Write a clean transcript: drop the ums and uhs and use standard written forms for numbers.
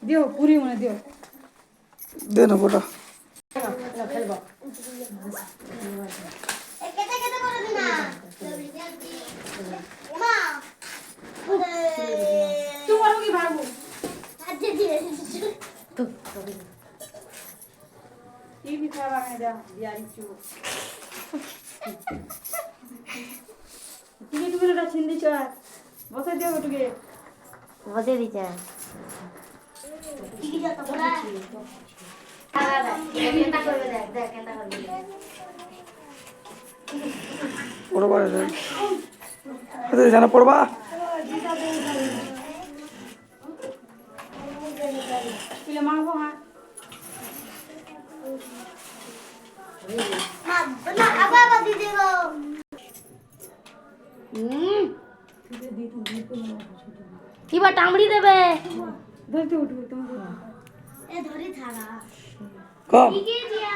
দিও পুরি মনে দিও দে না ফটো খেলবো তোমার কি ভাবো টিভি খাওয়া না দিয়ারি চু তুমি ওটা ছিন্দি চড়া বসে দিও ওটুকে বসে দিছে পড়বা জানা পড়বা মারবো হ্যাঁ কিবা টামড়ি দেবে ধরতে উঠবে তোমার কম কি দিয়া